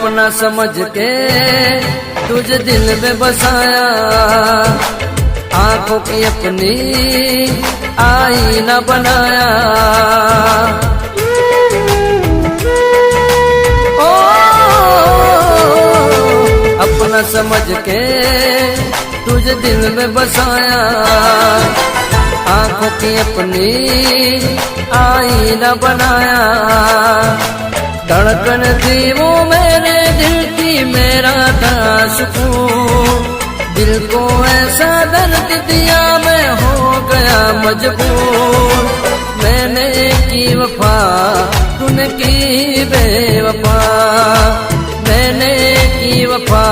अपना समझ के तुझे दिल में बसाया, आंखों की अपनी आईना बनाया। ओ अपना समझ के तुझे दिल में बसाया, आंखों की अपनी आईना बनाया। धड़कन थी वो मेरे दिल की, मेरा था सुकून, दिल को ऐसा दर्द दिया मैं हो गया मजबूर। मैंने की वफा तूने की बेवफा, मैंने की वफा